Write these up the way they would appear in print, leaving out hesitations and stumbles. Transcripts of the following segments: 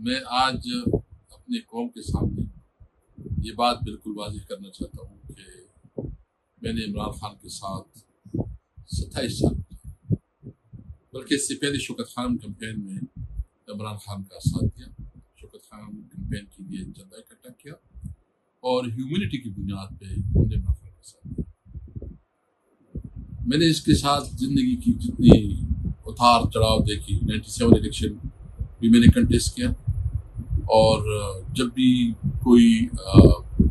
میں آج اپنے قوم کے سامنے یہ بات بالکل واضح کرنا چاہتا ہوں کہ میں نے عمران خان کے ساتھ 27 سال بلکہ اس سے پہلے شوکت خان کمپین میں عمران خان کا ساتھ دیا، شوکت خان کمپین کے لیے چندہ اکٹھا کیا اور ہیومینٹی کی بنیاد پہ ہم نے عمران خان کا ساتھ دیا۔ میں نے اس کے ساتھ زندگی کی جتنی اتار چڑھاؤ دیکھی، 97 الیکشن بھی میں نے کنٹیسٹ کیا، اور جب بھی کوئی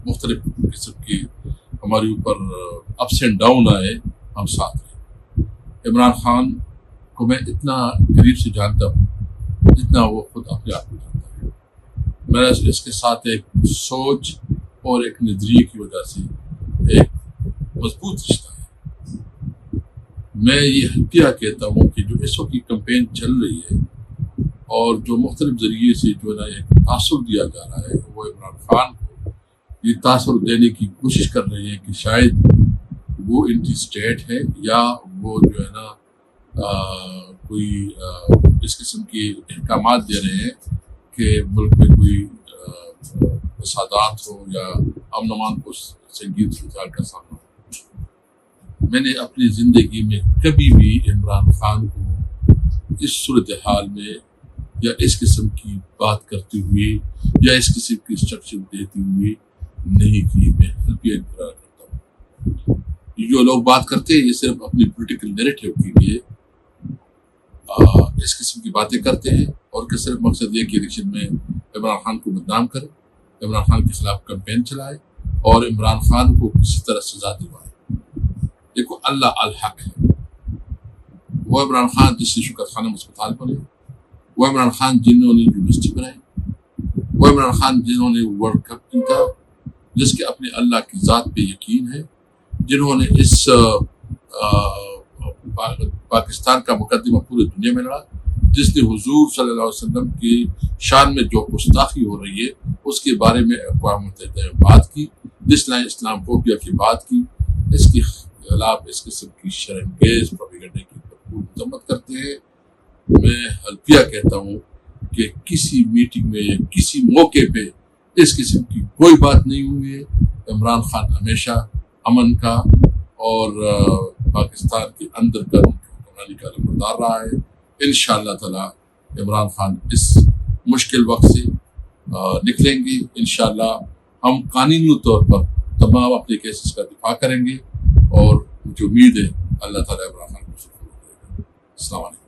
مختلف قسم کے ہمارے اوپر اپس اینڈ ڈاؤن آئے ہم ساتھ رہے۔ عمران خان کو میں اتنا قریب سے جانتا ہوں جتنا وہ خود اپنے آپ کو جانتا ہے۔ میرا اس کے ساتھ ایک سوچ اور ایک نظریے کی وجہ سے ایک مضبوط رشتہ ہے۔ میں یہ حقیقہ کہتا ہوں کہ جو اس وقت کی کمپین چل رہی ہے اور جو مختلف ذریعے سے جو ہے نا ایک تاثر دیا جا رہا ہے، وہ عمران خان کو یہ تاثر دینے کی کوشش کر رہے ہیں کہ شاید وہ اینٹی اسٹیٹ ہے یا وہ جو ہے نا کوئی اس قسم کے احکامات دے رہے ہیں کہ ملک میں کوئی فسادات ہو یا امن و امان کو سنگین صورتحال کا سامنا ہو۔ میں نے اپنی زندگی میں کبھی بھی عمران خان کو اس صورتحال میں یا اس قسم کی بات کرتے ہوئے یا اس قسم کی انسٹرکشن دیتے ہوئے نہیں کی۔ میں حلفیہ انقرار کرتا ہوں، یہ جو لوگ بات کرتے ہیں یہ صرف اپنی پولیٹیکل نیریٹو کے لیے اس قسم کی باتیں کرتے ہیں، اور کہ صرف مقصد یہ کہ الیکشن میں عمران خان کو بدنام کرے، عمران خان کے خلاف کمپین چلائے اور عمران خان کو کسی طرح سزا دلوائے۔ دیکھو، اللہ الحق ہے۔ وہ عمران خان جس سے شوکت خانم اسپتال بنے، وہ عمران خان جنہوں نے یونیورسٹی بنائی، وہ عمران خان جنہوں نے ورلڈ کپ جیتا، جس کے اپنے اللہ کی ذات پہ یقین ہے، جنہوں نے اس پاکستان کا مقدمہ پورے دنیا میں لڑا، جس نے حضور صلی اللہ علیہ وسلم کی شان میں جو گستاخی ہو رہی ہے اس کے بارے میں اقوام متحدہ میں بات کی، جس نے اسلام فوبیا کی بات کی، اس کے خلاف اس قسم کی شرمگیز پروپیگنڈے کی مذمت کرتے ہیں۔ میں حلفیہ کہتا ہوں کہ کسی میٹنگ میں یا کسی موقع پہ اس قسم کی کوئی بات نہیں ہوئی ہے۔ عمران خان ہمیشہ امن کا اور پاکستان کے اندر کا حکمرانی کا نمبردار رہا ہے۔ انشاءاللہ تعالی عمران خان اس مشکل وقت سے نکلیں گے۔ انشاءاللہ ہم قانونی طور پر تمام اپنے کیسز کا دفاع کریں گے، اور مجھے امید ہے اللہ تعالی عمران خان کو سکون دے گا۔ السلام علیکم۔